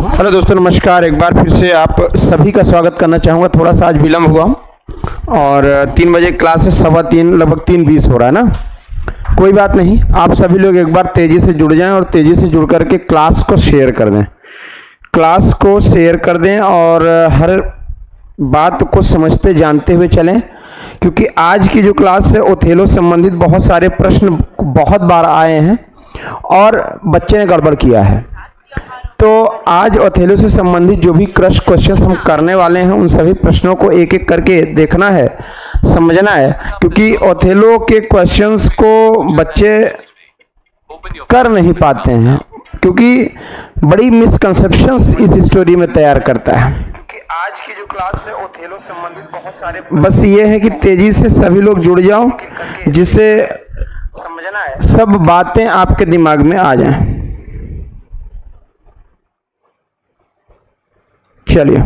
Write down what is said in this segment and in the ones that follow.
Hello दोस्तों, नमस्कार। एक बार फिर से आप सभी का स्वागत करना चाहूँगा। थोड़ा सा आज विलम्ब हुआ और 3 बजे क्लास है, 3:15 लगभग 3:20 हो रहा है ना। कोई बात नहीं, आप सभी लोग एक बार तेज़ी से जुड़ जाएं और तेज़ी से जुड़ करके क्लास को शेयर कर दें। क्लास को शेयर कर दें और हर बात को समझते जानते हुए चलें, क्योंकि आज की जो क्लास है ओथेलो संबंधित बहुत सारे प्रश्न बहुत बार आए हैं और बच्चे ने गड़बड़ किया है। तो आज ओथेलो से संबंधित जो भी क्रश क्वेश्चंस हम करने वाले हैं उन सभी प्रश्नों को एक एक करके देखना है, समझना है, क्योंकि ओथेलो के क्वेश्चंस को बच्चे कर नहीं पाते हैं, क्योंकि बड़ी मिसकंसेप्शंस इस स्टोरी में तैयार करता है। कि आज की जो क्लास है ओथेलो संबंधित बहुत सारे, बस ये है कि तेजी से सभी लोग जुड़ जाओ, जिससे समझना है सब बातें आपके दिमाग में आ जाएं। चलिए,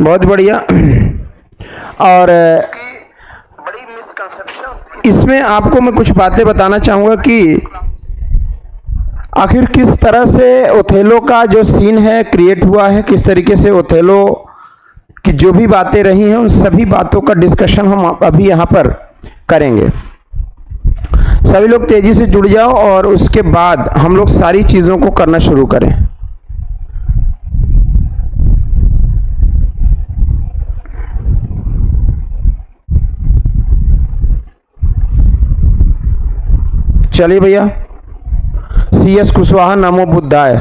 बहुत बढ़िया। और बड़ी मिसकंसेप्शंस इसमें आपको मैं कुछ बातें बताना चाहूँगा कि आखिर किस तरह से ओथेलो का जो सीन है क्रिएट हुआ है, किस तरीके से ओथेलो की जो भी बातें रही हैं उन सभी बातों का डिस्कशन हम अभी यहाँ पर करेंगे। सभी लोग तेजी से जुड़ जाओ और उसके बाद हम लोग सारी चीज़ों को करना शुरू करें। चलिए भैया, CS कुशवाहा नमो बुद्धाय।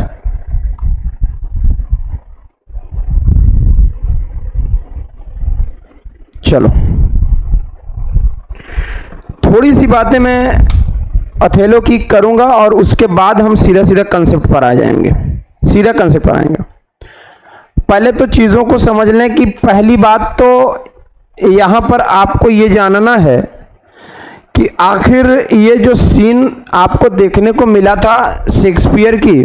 चलो, थोड़ी सी बातें मैं ओथेलो की करूंगा और उसके बाद हम सीधा सीधा कंसेप्ट पर आ जाएंगे। सीधा कंसेप्ट पर आएंगे। पहले तो चीज़ों को समझ लें कि पहली बात तो यहाँ पर आपको ये जानना है कि आखिर ये जो सीन आपको देखने को मिला था शेक्सपियर की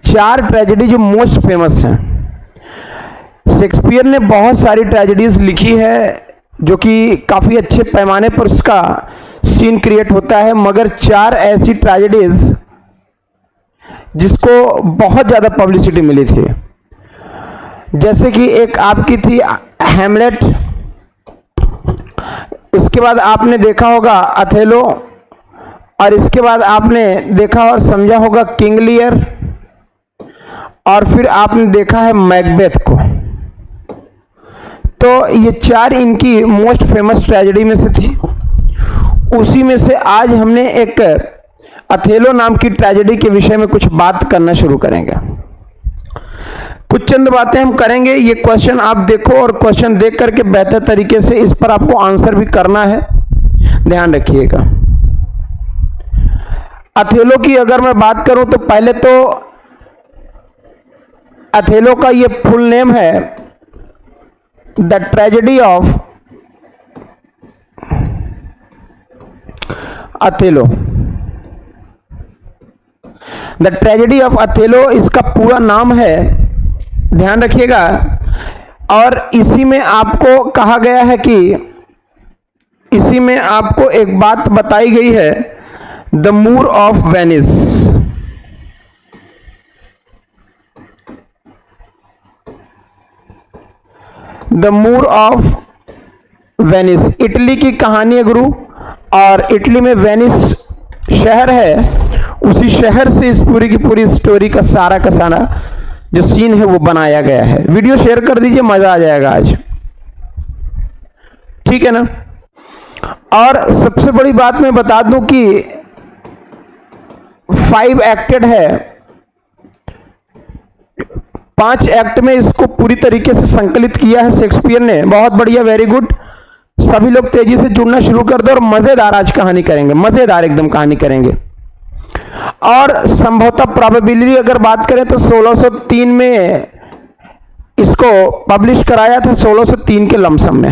4 ट्रेजेडी जो मोस्ट फेमस हैं। शेक्सपियर ने बहुत सारी ट्रेजेडीज लिखी है जो कि काफ़ी अच्छे पैमाने पर उसका सीन क्रिएट होता है, मगर 4 ऐसी ट्रेजेडीज जिसको बहुत ज़्यादा पब्लिसिटी मिली थी, जैसे कि एक आपकी थी हैमलेट, उसके बाद आपने देखा होगा ओथेलो, और इसके बाद आपने देखा और समझा होगा किंग लियर, और फिर आपने देखा है मैकबेथ को। तो ये 4 इनकी मोस्ट फेमस ट्रेजेडी में से थी। उसी में से आज हमने एक ओथेलो नाम की ट्रेजेडी के विषय में कुछ बात करना शुरू करेंगे। कुछ चंद बातें हम करेंगे। ये क्वेश्चन आप देखो और क्वेश्चन देख करके बेहतर तरीके से इस पर आपको आंसर भी करना है, ध्यान रखिएगा। ओथेलो की अगर मैं बात करूं तो पहले तो ओथेलो का ये फुल नेम है the tragedy of Othello. The tragedy of Othello इसका पूरा नाम है, ध्यान रखिएगा। और इसी में आपको कहा गया है कि इसी में आपको एक बात बताई गई है, the Moor of Venice. The Moor of Venice Italy की कहानी है गुरु, और इटली में वेनिस शहर है। उसी शहर से इस पूरी की पूरी स्टोरी का सारा जो सीन है वो बनाया गया है। वीडियो शेयर कर दीजिए, मजा आ जाएगा आज, ठीक है ना। और सबसे बड़ी बात मैं बता दूं कि 5 एक्टेड है, 5 एक्ट में इसको पूरी तरीके से संकलित किया है शेक्सपियर ने। बहुत बढ़िया, वेरी गुड। सभी लोग तेजी से जुड़ना शुरू कर दो और मजेदार आज कहानी करेंगे, मजेदार एकदम कहानी करेंगे। और संभवतः प्रोबेबिलिटी अगर बात करें तो 1603 में इसको पब्लिश कराया था, 1603 के लमसम में,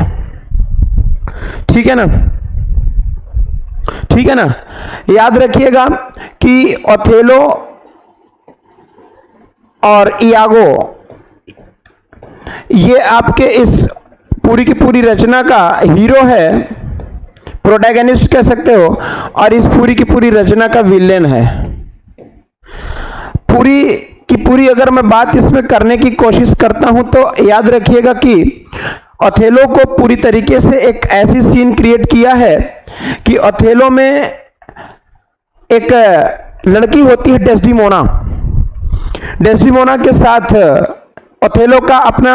ठीक है ना, ठीक है ना। याद रखिएगा कि ओथेलो और इयागो ये आपके इस पूरी की पूरी रचना का हीरो है, प्रोटैगनिस्ट कह सकते हो, और इस पूरी की पूरी रचना का विलेन है। पूरी की पूरी अगर मैं बात इसमें करने की कोशिश करता हूं तो याद रखिएगा कि ओथेलो को पूरी तरीके से एक ऐसी सीन क्रिएट किया है कि ओथेलो में एक लड़की होती है डेस्डिमोना। डेस्डिमोना के साथ ओथेलो का अपना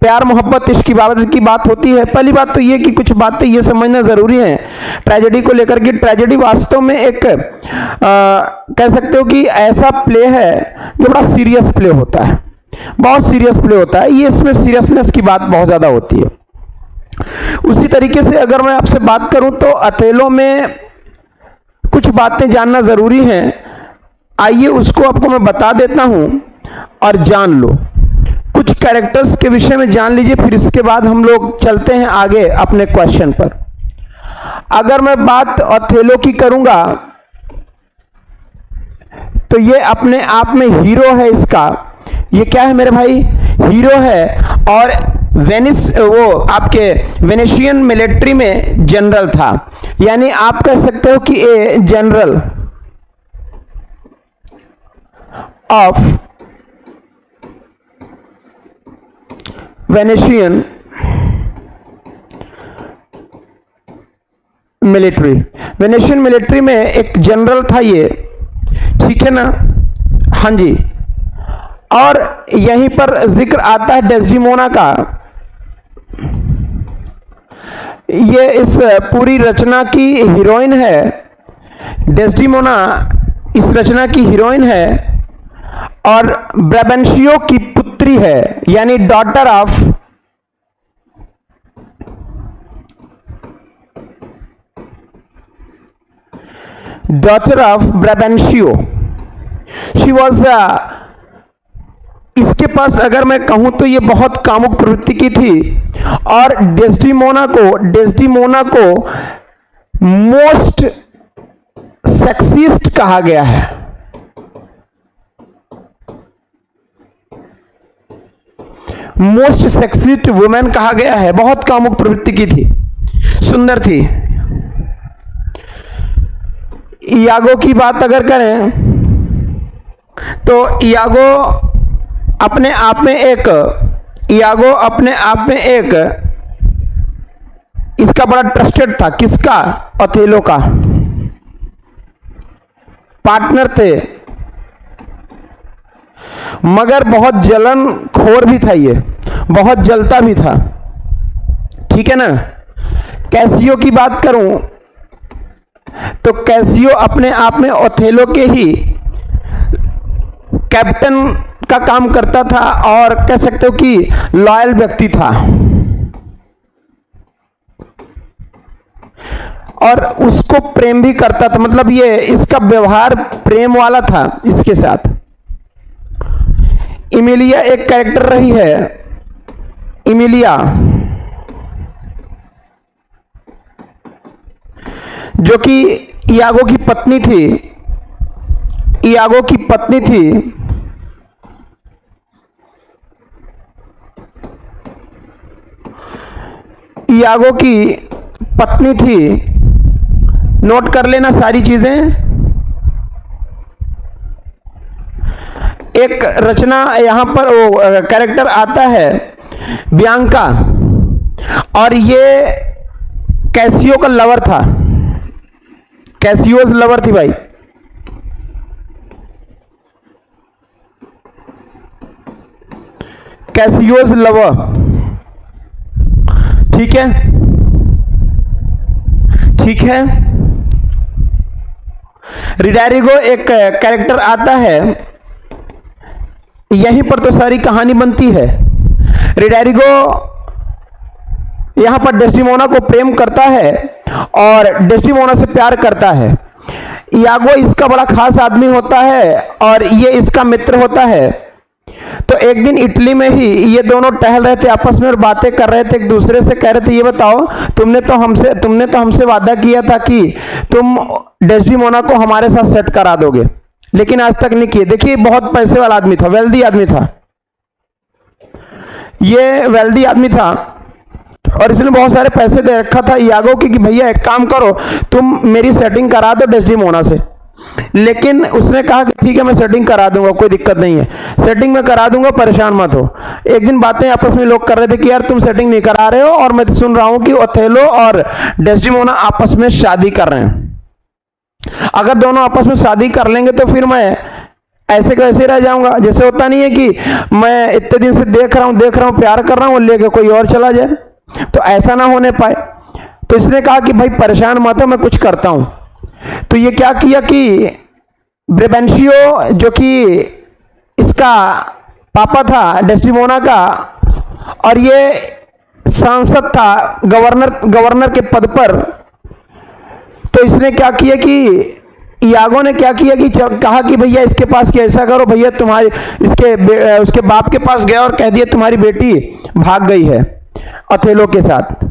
प्यार मोहब्बत इश्क की बात होती है। पहली बात तो ये कि कुछ बातें ये समझना जरूरी है ट्रेजेडी को लेकर के। ट्रेजेडी वास्तव में एक कह सकते हो कि ऐसा प्ले है जो बड़ा सीरियस प्ले होता है, बहुत सीरियस प्ले होता है। ये इसमें सीरियसनेस की बात बहुत ज्यादा होती है। उसी तरीके से अगर मैं आपसे बात करूं तो ओथेलो में कुछ बातें जानना जरूरी हैं। आइए उसको आपको मैं बता देता हूं और जान लो। कुछ कैरेक्टर्स के विषय में जान लीजिए, फिर इसके बाद हम लोग चलते हैं आगे अपने क्वेश्चन पर। अगर मैं बात ओथेलो की करूंगा तो ये अपने आप में हीरो है इसका। ये क्या है मेरे भाई? हीरो है, और वेनिस वो आपके वेनेशियन मिलिट्री में जनरल था। यानी आप कह सकते हो कि a general of Venetian military. Venetian military में एक जनरल था ये, ठीक है ना? हाँ जी। और यहीं पर जिक्र आता है डेस्डिमोना का। ये इस पूरी रचना की हीरोइन है। डेस्डिमोना इस रचना की हीरोइन है और ब्राबेंशियो की पुत्री है, यानी डॉटर ऑफ ब्राबेंशियो। शी वॉज इसके पास अगर मैं कहूं तो ये बहुत कामुक प्रवृत्ति की थी, और डेस्डिमोना को मोस्ट सेक्सिस्ट कहा गया है। मोस्ट सेक्सिस्ट वुमेन कहा गया है। बहुत कामुक प्रवृत्ति की थी, सुंदर थी। इयागो की बात अगर करें तो इयागो अपने आप में एक इसका बड़ा ट्रस्टेड था। किसका? ओथेलो का पार्टनर थे, मगर बहुत जलन खोर भी था, ये बहुत जलता भी था, ठीक है ना? कैसियो की बात करूं तो कैसियो अपने आप में ओथेलो के ही कैप्टन का काम करता था, और कह सकते हो कि लॉयल व्यक्ति था, और उसको प्रेम भी करता था। मतलब ये इसका व्यवहार प्रेम वाला था इसके साथ। इमिलिया एक कैरेक्टर रही है। इमिलिया जो कि इयागो की पत्नी थी। इयागो की पत्नी थी। इयागो की पत्नी थी। नोट कर लेना सारी चीजें। एक रचना यहां पर वो कैरेक्टर आता है बियांका, और ये कैसियो का लवर था। कैसियोस लवर थी भाई। कैसियोस लवर, ठीक है, ठीक है। रिडारिगो एक कैरेक्टर आता है। यहीं पर तो सारी कहानी बनती है। रिडारिगो यहां पर डेस्डिमोना को प्रेम करता है और डेस्डिमोना से प्यार करता है। इयागो इसका बड़ा खास आदमी होता है और ये इसका मित्र होता है। तो एक दिन इटली में ही ये दोनों टहल रहे थे आपस में और बातें कर रहे थे, एक दूसरे से कह रहे थे, ये बताओ तुमने तो हमसे वादा किया था कि तुम डेस्डिमोना को हमारे साथ सेट करा दोगे, लेकिन आज तक नहीं किए। देखिए बहुत पैसे वाला आदमी था, वेल्दी आदमी था, ये वेल्दी आदमी था। और इसने बहुत सारे पैसे दे रखा था यागो की कि भैया एक काम करो, तुम मेरी सेटिंग करा दो डेस्टिमोना से। लेकिन उसने कहा कि ठीक है मैं सेटिंग करा दूंगा, कोई दिक्कत नहीं है, सेटिंग में करा दूंगा, परेशान मत हो। एक दिन बातें आपस में लोग कर रहे थे कि यार तुम सेटिंग नहीं करा रहे हो, और मैं सुन रहा हूं कि ओथेलो और डेस्टिमोना आपस में शादी कर रहे हैं। अगर दोनों आपस में शादी कर लेंगे तो फिर मैं ऐसे कैसे रह जाऊंगा। जैसे होता नहीं है कि मैं इतने दिन से देख रहा हूं प्यार कर रहा हूं, लेके कोई और चला जाए, तो ऐसा ना होने पाए। तो इसने कहा कि भाई परेशान मत हो, मैं कुछ करता हूं। तो ये क्या किया कि ब्रेबेंशियो जो कि इसका पापा था डेस्टिमोना का, और ये सांसद था गवर्नर गवर्नर के पद पर, तो इसने क्या किया कि यागो ने क्या किया कि कहा कि भैया इसके पास कि ऐसा करो भैया, तुम्हारी उसके बाप के पास गया और कह दिया तुम्हारी बेटी भाग गई है अथेलो के साथ।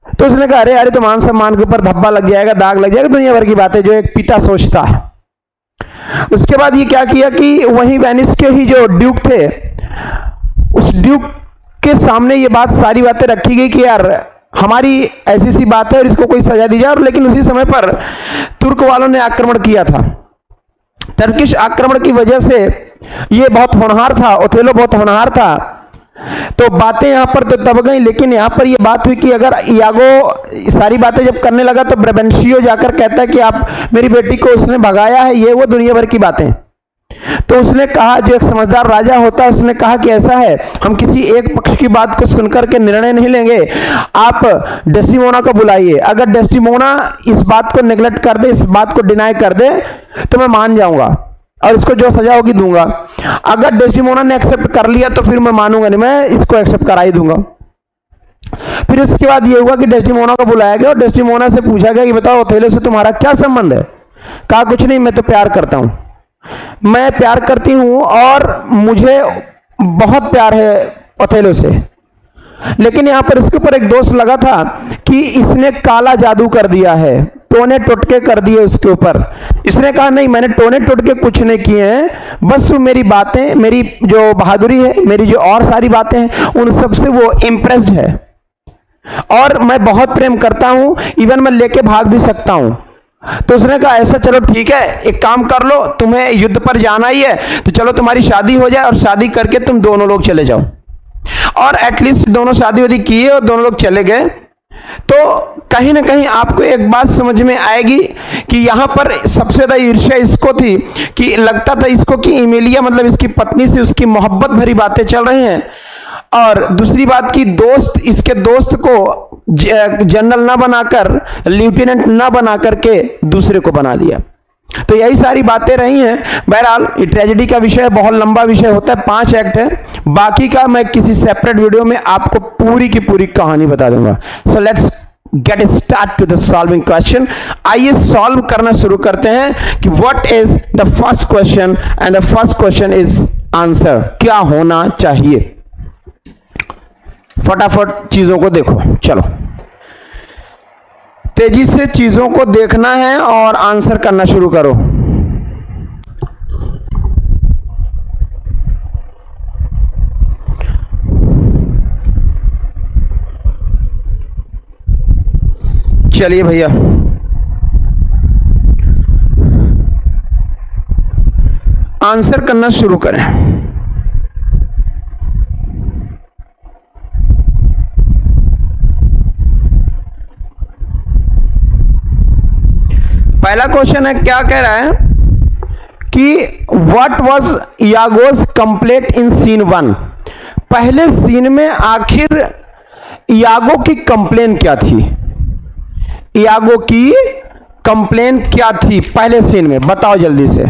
तो उसने कहा अरे अरे तो मान सम्मान के ऊपर धब्बा लग जाएगा, दाग लग जाएगा, दुनिया भर की बातें जो एक पिता सोचता है। उसके बाद ये क्या किया कि वहीं वेनिस के ही जो ड्यूक थे, उस ड्यूक के सामने ये बात सारी बातें रखी गई कि यार हमारी ऐसी सी बात है और इसको कोई सजा दी जाए। और लेकिन उसी समय पर तुर्क वालों ने आक्रमण किया था। टर्किश आक्रमण की वजह से ये बहुत होनहार था, ओथेलो बहुत होनहार था, तो बातें यहां पर तो दब गई। लेकिन यहां पर ये बात हुई कि अगर यागो सारी बातें जब करने लगा तो ब्रेबेंशियो जाकर कहता है कि आप मेरी बेटी को उसने भगाया है, ये वो दुनिया भर की बातें। तो उसने कहा, जो एक समझदार राजा होता है, उसने कहा कि ऐसा है, हम किसी एक पक्ष की बात को सुनकर के निर्णय नहीं लेंगे, आप डेस्टिमोना को बुलाइए। अगर डेस्टिमोना इस बात को नेग्लेक्ट कर दे, इस बात को डिनाई कर दे, तो मैं मान जाऊंगा और इसको जो सजा होगी दूंगा। अगर डेस्टिमोना ने एक्सेप्ट कर लिया तो फिर मैं मानूंगा नहीं, मैं इसको एक्सेप्ट करा ही दूंगा। फिर उसके बाद ये हुआ कि डेस्टिमोना को बुलाया गया और डेस्टिमोना से पूछा गया कि बताओ ओथेलो से तुम्हारा क्या संबंध है। कहा कुछ नहीं, मैं तो प्यार करता हूं, मैं प्यार करती हूं और मुझे बहुत प्यार है ओथेलो से। लेकिन यहां पर इसके ऊपर एक दोष लगा था कि इसने काला जादू कर दिया है, टोने टोटके कर दिए उसके ऊपर। इसने कहा नहीं, मैंने टोने टोटके कुछ नहीं किए हैं, बस वो मेरी बातें, मेरी जो बहादुरी है, मेरी जो और सारी बातें हैं, उन सबसे वो इम्प्रेस्ड है और मैं बहुत प्रेम करता हूं, इवन मैं लेके भाग भी सकता हूं। तो उसने कहा ऐसा, चलो ठीक है, एक काम कर लो, तुम्हें युद्ध पर जाना ही है तो चलो तुम्हारी शादी हो जाए और शादी करके तुम दोनों लोग चले जाओ। और एटलीस्ट दोनों शादी वादी किए और दोनों लोग चले गए। तो कहीं ना कहीं आपको एक बात समझ में आएगी कि यहां पर सबसे ज्यादा ईर्ष्या इसको थी कि लगता था इसको कि इमेलिया मतलब इसकी पत्नी से उसकी मोहब्बत भरी बातें चल रही हैं, और दूसरी बात की दोस्त, इसके दोस्त को जनरल ना बनाकर, लेफ्टिनेंट ना बना करके दूसरे को बना दिया। तो यही सारी बातें रही हैं। बहरहाल ये ट्रेजेडी का विषय बहुत लंबा विषय होता है, 5 एक्ट है, बाकी का मैं किसी सेपरेट वीडियो में आपको पूरी की पूरी कहानी बता दूंगा। So let's get start to the solving question. आइए सॉल्व करना शुरू करते हैं कि what is the first question, and the first question is answer, क्या होना चाहिए। फटाफट चीजों को देखो, चलो तेजी से चीजों को देखना है और आंसर करना शुरू करो। चलिए भैया, आंसर करना शुरू करें। पहला क्वेश्चन है, क्या कह रहा है कि what was Iago's complaint in scene 1। पहले सीन में आखिर यागो की कंप्लेन क्या थी, यागो की कंप्लेन क्या थी पहले सीन में, बताओ जल्दी से।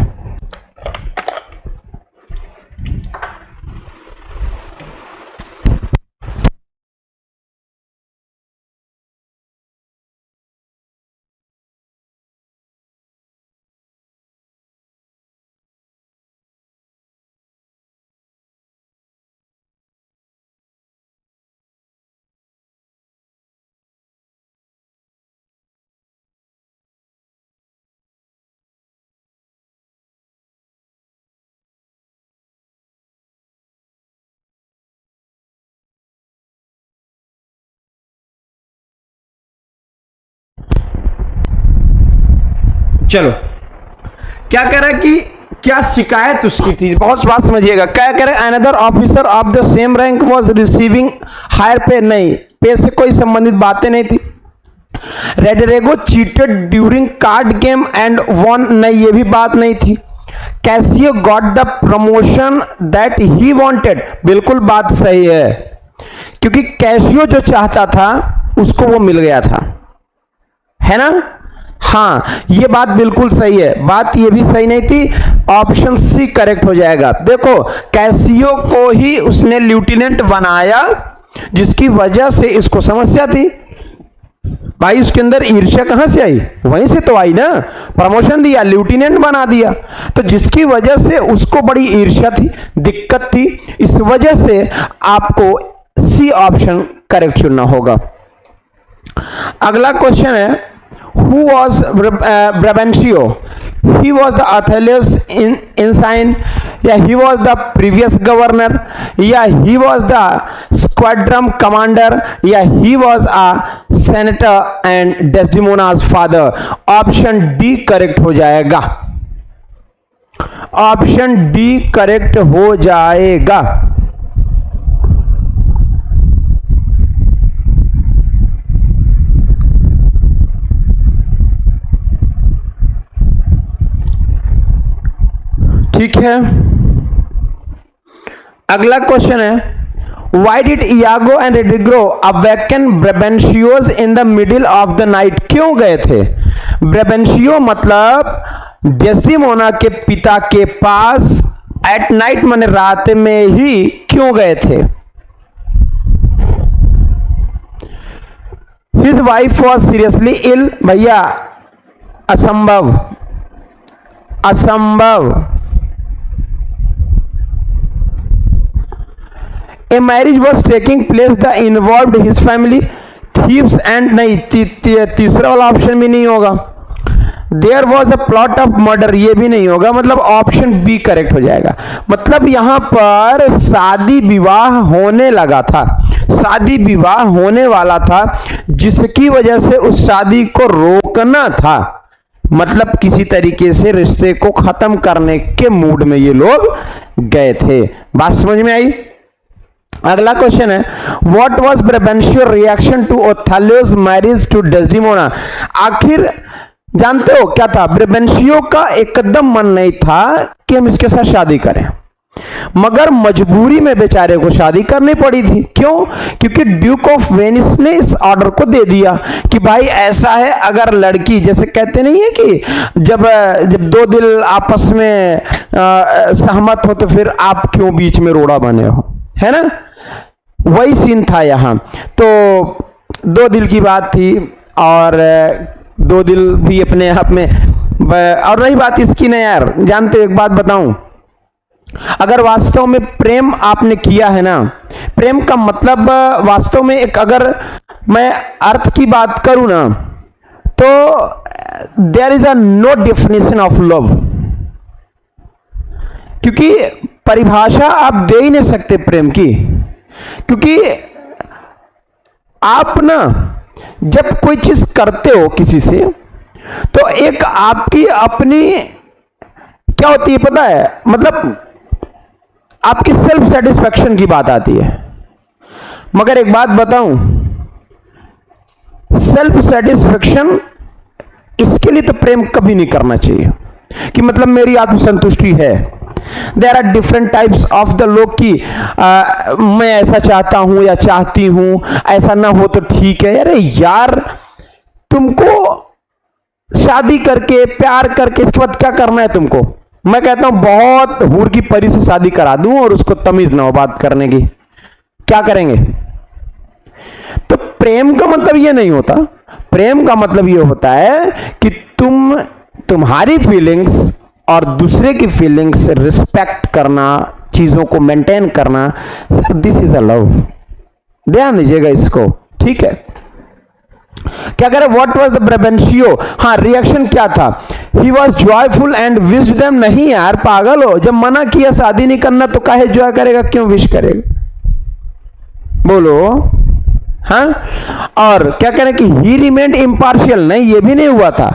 चलो, क्या कह रहा है कि क्या शिकायत उसकी थी, बहुत बात समझिएगा। क्या कह रहा है, another officer of the same rank was receiving higher pay, नहीं, पे से कोई संबंधित बातें नहीं थी। Roderigo cheated during card game and won, नहीं, ये भी बात नहीं थी। Cassio got the promotion that he wanted, बिल्कुल बात सही है, क्योंकि कैसियो जो चाहता था उसको वो मिल गया था, है ना। हाँ, ये बात बिल्कुल सही है, बात ये भी सही नहीं थी, ऑप्शन सी करेक्ट हो जाएगा। देखो, कैसियो को ही उसने लेफ्टिनेंट बनाया, जिसकी वजह से इसको समस्या थी। भाई उसके अंदर ईर्ष्या कहां से आई, वहीं से तो आई ना, प्रमोशन दिया, लेफ्टिनेंट बना दिया, तो जिसकी वजह से उसको बड़ी ईर्ष्या थी, दिक्कत थी, इस वजह से आपको सी ऑप्शन करेक्ट चुनना होगा। अगला क्वेश्चन है, who was Brabantio? He was the Athalius ensign, या he was the previous governor, या he was the squadron commander, या he was a senator and Desdemona's father। Option D correct हो जाएगा, option D correct हो जाएगा। ठीक है, अगला क्वेश्चन है, why did Iago and Roderigo awaken Brabantio's in the middle of the night, क्यों गए थे? ब्राबेंशियो मतलब डेस्डेमोना के पिता के पास एट नाइट माने रात में ही क्यों गए थे? His wife was seriously ill, भैया असंभव, असंभव। A marriage was taking place that involved his family, thieves and, नहीं, तीसरा वाला ऑप्शन भी नहीं होगा। There was a plot of murder, ये भी नहीं होगा, मतलब ऑप्शन बी करेक्ट हो जाएगा। मतलब यहां पर शादी विवाह होने लगा था, शादी विवाह होने वाला था, जिसकी वजह से उस शादी को रोकना था, मतलब किसी तरीके से रिश्ते को खत्म करने के मूड में ये लोग गए थे। बात समझ में आई? अगला क्वेश्चन है, what was Brabantio reaction to Othello's marriage to Desdemona? आखिर जानते हो क्या था? ब्राबेंशियो का एकदम मन नहीं था कि हम इसके साथ शादी करें, मगर मजबूरी में बेचारे को शादी करनी पड़ी थी। क्यों? क्योंकि ड्यूक ऑफ वेनिस ने इस ऑर्डर को दे दिया कि भाई ऐसा है, अगर लड़की, जैसे कहते नहीं है कि जब दो दिल आपस में सहमत हो तो फिर आप क्यों बीच में रोड़ा बने हो, है ना, वही सीन था यहां। तो दो दिल की बात थी, और दो दिल भी अपने आप में। और रही बात इसकी ना यार, जानते हो एक बात बताऊं, अगर वास्तव में प्रेम आपने किया है ना, प्रेम का मतलब वास्तव में एक, अगर मैं अर्थ की बात करूं ना, तो there is a no definition of love, क्योंकि परिभाषा आप दे ही नहीं सकते प्रेम की। क्योंकि आप ना जब कोई चीज करते हो किसी से, तो एक आपकी अपनी क्या होती है पता है, मतलब आपकी सेल्फ सेटिस्फैक्शन की बात आती है। मगर एक बात बताऊं, सेल्फ सेटिस्फैक्शन, इसके लिए तो प्रेम कभी नहीं करना चाहिए कि मतलब मेरी आत्मसंतुष्टि है। There are different types of the लोग की मैं ऐसा चाहता हूं या चाहती हूं, ऐसा ना हो तो ठीक है। अरे यार, तुमको शादी करके प्यार करके इसके बाद क्या करना है तुमको? मैं कहता हूं बहुत हूर की परी से शादी करा दूं और उसको तमीज ना हो बात करने की, क्या करेंगे? तो प्रेम का मतलब ये नहीं होता। प्रेम का मतलब ये होता है कि तुम्हारी फीलिंग्स और दूसरे की फीलिंग्स रिस्पेक्ट करना, चीजों को मेंटेन करना, दिस इज अ लव। ध्यान दीजिएगा इसको, ठीक है। क्या कह रहे, व्हाट वाज द ब्राबेंशियो? हाँ, रिएक्शन क्या था? He was joyful and wished them. नहीं यार, पागल हो, जब मना किया शादी नहीं करना तो काहे जॉय करेगा, क्यों विश करेगा? बोलो। हाँ, और क्या कह रहे कि ही रिमेन्ड इम्पार्शियल? नहीं, ये भी नहीं हुआ था।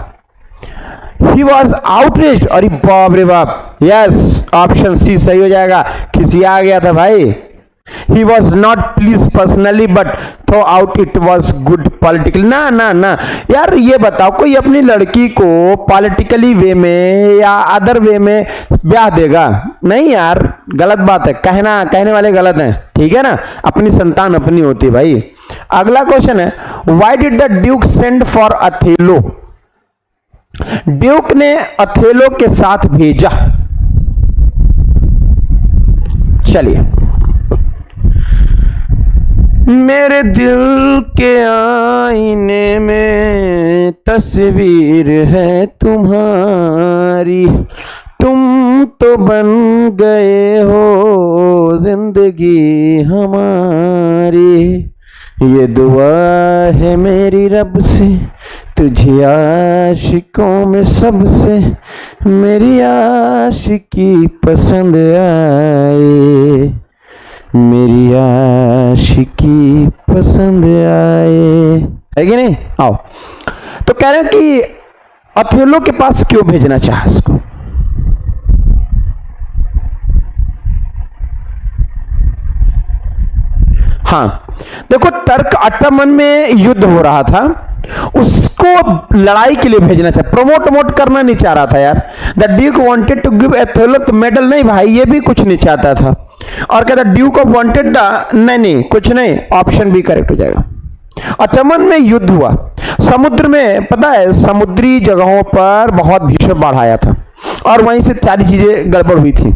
ही वॉज आउटरेज्ड, अरे बाप रे बाप, यस ऑप्शन सी सही हो जाएगा, खिसिया गया था भाई। He was not pleased personally but throw out it was good politically। ना ना ना यार, ये बताओ कोई अपनी लड़की को पॉलिटिकली वे में या अदर वे में ब्याह देगा? नहीं यार, गलत बात है, कहने वाले गलत हैं, ठीक है ना। अपनी संतान अपनी होती है भाई। अगला क्वेश्चन है, why did the Duke send for Othello? Duke ने अथेलो के साथ भेजा, चलिए। मेरे दिल के आईने में तस्वीर है तुम्हारी, तुम तो बन गए हो जिंदगी हमारी, ये दुआ है मेरी रब से तुझे आशिकों में सबसे मेरी आशिकी पसंद आए, मेरी आशिकी पसंद आए, है कि नहीं? आओ, तो कह रहे हैं कि अथेलो के पास क्यों भेजना चाहा इसको? हाँ देखो, तर्क अटमन में युद्ध हो रहा था, उसको लड़ाई के लिए भेजना चाह, प्रमोट करना नहीं चाह रहा था यार। The duke wanted to give Othello medal, नहीं भाई ये भी कुछ नहीं चाहता था। और कहता ड्यूक ऑफ वांटेड द, नहीं कुछ नहीं, ऑप्शन बी करेक्ट हो जाएगा। अटमन में युद्ध हुआ, समुद्र में, पता है समुद्री जगहों पर बहुत भीषण बाढ़ आया था और वहीं से सारी चीजें गड़बड़ हुई थी।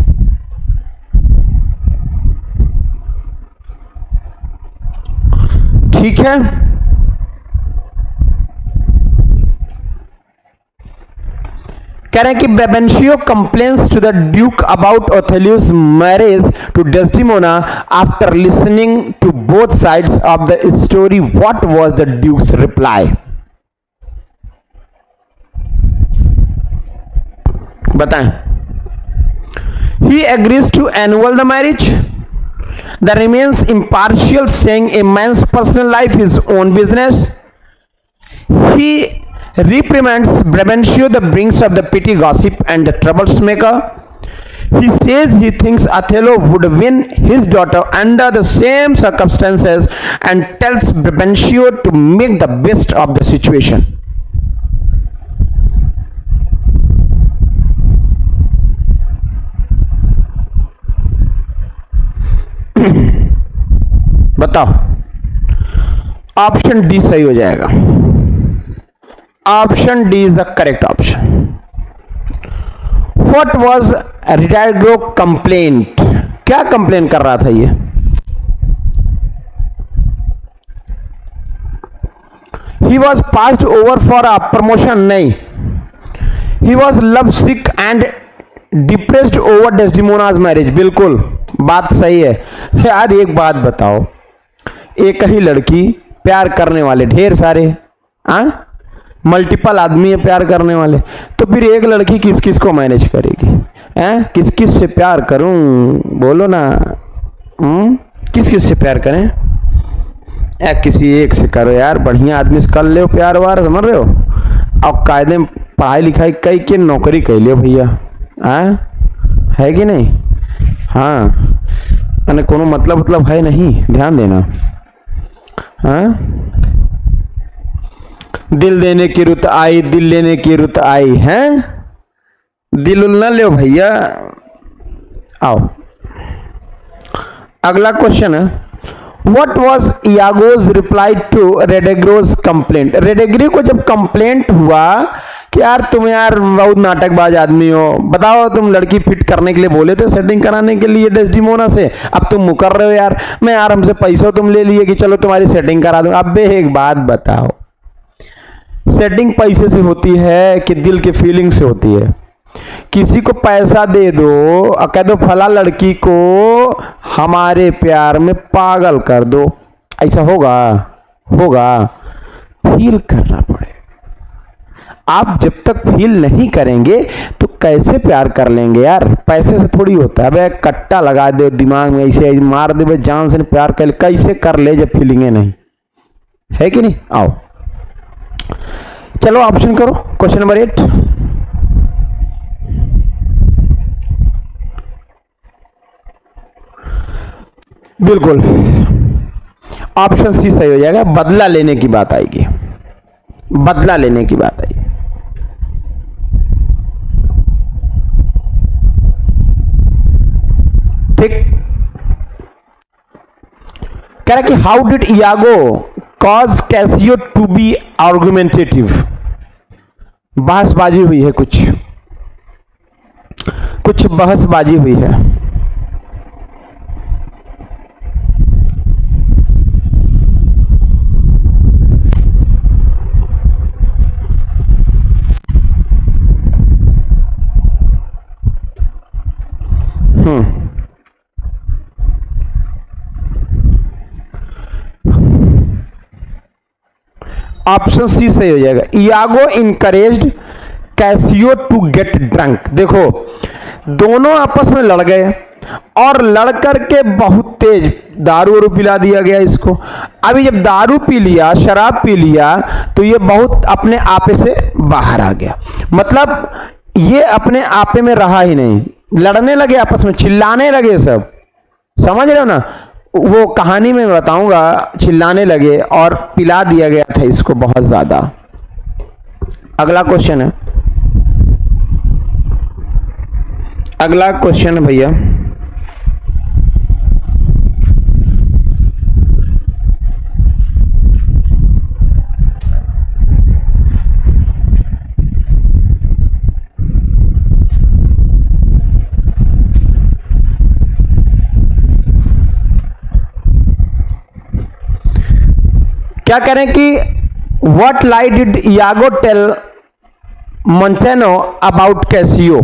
ठीक है, कह रहे हैं कि Brabantio complains to the duke about Othello's marriage to Desdemona after listening to both sides of the story. What was the duke's reply? बताएं। He agrees to annul the marriage, that remains impartial, saying a man's personal life is his own business. He reprimands Brabantio, the brings of the petty gossip and the troublemaker. He says he thinks Othello would win his daughter under the same circumstances and tells Brabantio to make the best of the situation. बताओ, option D सही हो जाएगा। Option D is the correct option. What was Roderigo complaint? क्या complain कर रहा था ये? He was passed over for a promotion, नहीं। He was lovesick and depressed over Desdemona's marriage, बिल्कुल बात सही है यार। एक बात बताओ, एक ही लड़की, प्यार करने वाले ढेर सारे, मल्टीपल आदमी है प्यार करने वाले, तो फिर एक लड़की किस किस को मैनेज करेगी? किस किस से प्यार करूं, बोलो ना। किस किस से प्यार करें? किसी एक से करो यार, बढ़िया आदमी से कर लो प्यार वार, समझ रहे हो? अब कायदे पढ़ाई लिखाई कई के नौकरी कर लियो भैया, है कि नहीं? हाँ, मैंने कोनो मतलब है नहीं, ध्यान देना। दिल देने की रुत आई, दिल लेने की रुत आई है, दिल न ले भैया। आओ, अगला क्वेश्चन है, what was Iago's reply to Roderigo's complaint? Roderigo को जब कंप्लेंट हुआ कि यार तुम यार बहुत नाटकबाज आदमी हो, बताओ तुम लड़की फिट करने के लिए बोले थे सेटिंग कराने के लिए डेस्डिमोना से, अब तुम मुकर रहे हो यार, मैं यार हमसे पैसा तुम ले लिए कि चलो तुम्हारी सेटिंग करा दूं। अब एक बात बताओ, सेटिंग पैसे से होती है कि दिल के फीलिंग से होती है? किसी को पैसा दे दो और कह दो फला लड़की को हमारे प्यार में पागल कर दो, ऐसा होगा? फील करना पड़ेगा। आप जब तक फील नहीं करेंगे तो कैसे प्यार कर लेंगे यार? पैसे से थोड़ी होता है। अबे कट्टा लगा दे दिमाग में, ऐसे मार दे जान से प्यार कर, कैसे कर ले जब फीलिंगे नहीं है कि नहीं? आओ चलो ऑप्शन करो, क्वेश्चन नंबर 8। बिल्कुल ऑप्शन सी सही हो जाएगा, बदला लेने की बात आएगी, बदला लेने की बात आएगी। ठीक, कह रहा कि how did Iago cause Cassio to be argumentative. बहसबाजी हुई है, कुछ बहसबाजी हुई है। ऑप्शन सी सही हो जाएगा, Iago encouraged Cassio to get drunk. देखो दोनों आपस में लड़ गए और लड़ करके बहुत तेज दारू वारू पिला दिया गया इसको। अभी जब दारू पी लिया, शराब पी लिया, तो ये बहुत अपने आपे से बाहर आ गया। मतलब ये अपने आपे में रहा ही नहीं, लड़ने लगे आपस में, चिल्लाने लगे सब, समझ रहे हो ना। वो कहानी में बताऊंगा, चिल्लाने लगे और पिला दिया गया था इसको बहुत ज्यादा। अगला क्वेश्चन है, अगला क्वेश्चन है भैया, क्या करें कि what lie did Iago tell Montano about Cassio.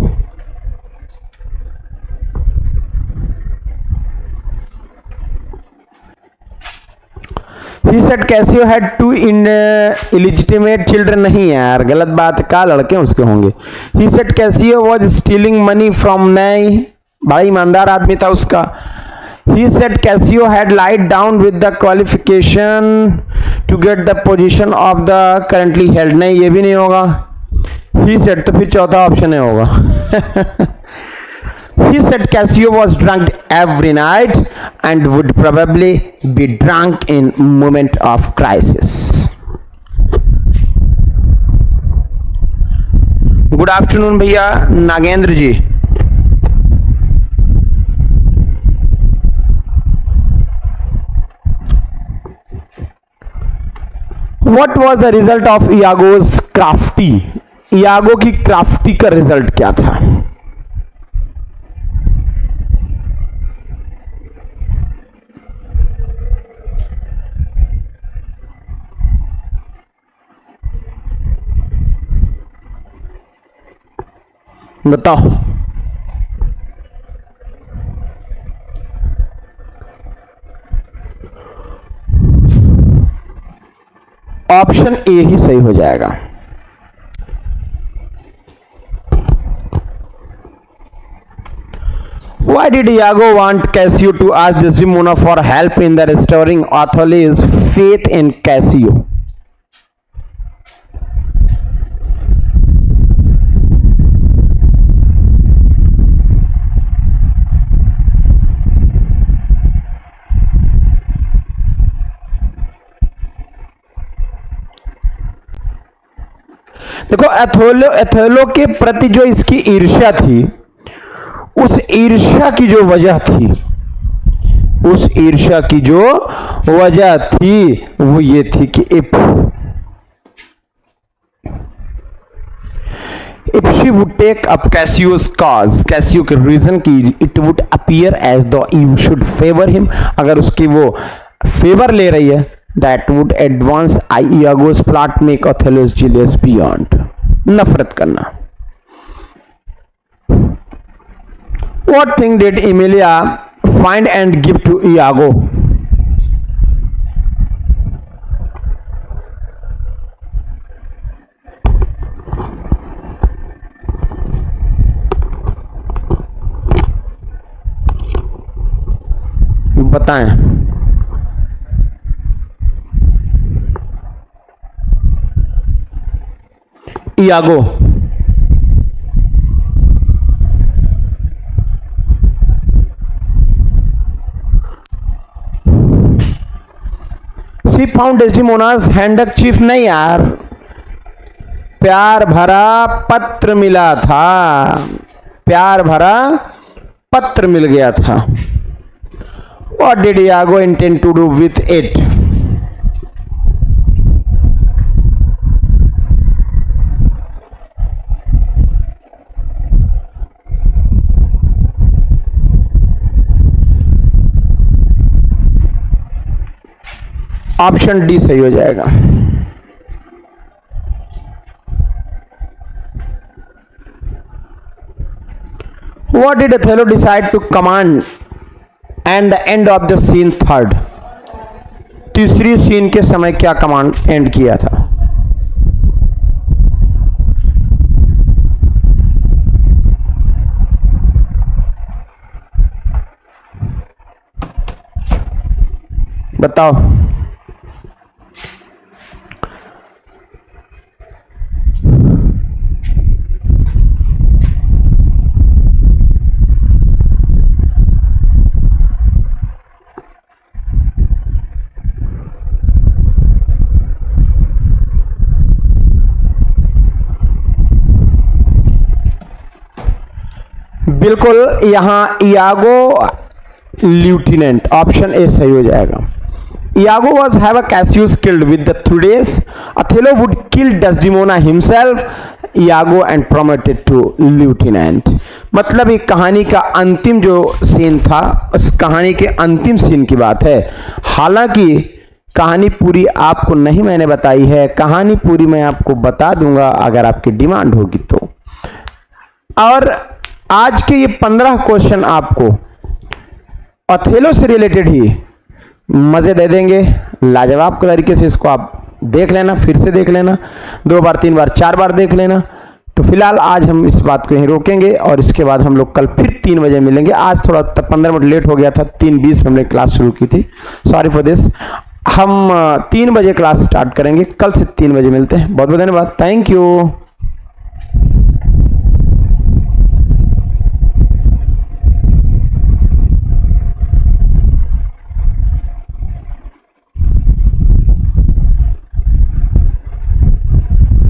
He said Cassio had two illegitimate children। नहीं यार, गलत बात, क्या लड़के उसके होंगे। He said Cassio was stealing money from Ney। बड़ा ईमानदार आदमी था उसका। He said Cassio had lied down with the qualification to get the position of the currently held। नहीं, ये भी नहीं होगा। He said, तो फिर चौथा ऑप्शन है होगा। He said Cassio was drunk every night and would probably be drunk in moment of crisis। Good afternoon भैया नागेंद्र जी। What was the result of Iago's crafty? Iago की क्राफ्टी का रिजल्ट क्या था? बताओ। ऑप्शन ए ही सही हो जाएगा। Why did Iago want Cassio to ask Desdemona for help in the restoring Othello's faith in Cassio? देखो एथेलो के प्रति जो इसकी ईर्ष्या थी, उस ईर्ष्या की जो वजह थी, उस ईर्ष्या की जो वजह थी वो ये थी कि if she would take up Cassio's cause, Casio के रीजन की, it would appear as though you should favor him। अगर उसकी वो फेवर ले रही है, that would advance Iago's plot, make Othello's jealous beyond। नफरत करना। What thing did Emilia find and give to Iago? बताएं। इयागो शी फाउंड डेस्टिमोनास हैंडकचीफ नहीं यार, प्यार भरा पत्र मिला था, प्यार भरा पत्र मिल गया था। What did Iago intend to do with it? Option D सही हो जाएगा। What did Othello decide to command and the end of the scene third? तीसरी सीन के समय क्या कमांड एंड किया था? बताओ। बिल्कुल, यहां इयागो ल्यूटिनेंट, ऑप्शन ए सही हो जाएगा। Iago was have a Cassius killed with the 3 days. Othello would kill Desdemona himself, Iago and promoted to lieutenant. मतलब ये कहानी का अंतिम जो सीन था, उस कहानी के अंतिम सीन की बात है। हालांकि कहानी पूरी आपको नहीं मैंने बताई है, कहानी पूरी मैं आपको बता दूंगा अगर आपकी डिमांड होगी तो। और आज के ये 15 क्वेश्चन आपको ओथेलो से रिलेटेड ही मजे दे देंगे। लाजवाब तरीके से इसको आप देख लेना, फिर से देख लेना, 2 बार 3 बार 4 बार देख लेना। तो फिलहाल आज हम इस बात को यहीं रोकेंगे और इसके बाद हम लोग कल फिर 3 बजे मिलेंगे। आज थोड़ा 15 मिनट लेट हो गया था, 3:20 में हमने क्लास शुरू की थी, सॉरी फॉर दिस। हम 3 बजे क्लास स्टार्ट करेंगे, कल से 3 बजे मिलते हैं। बहुत बहुत धन्यवाद, थैंक यू।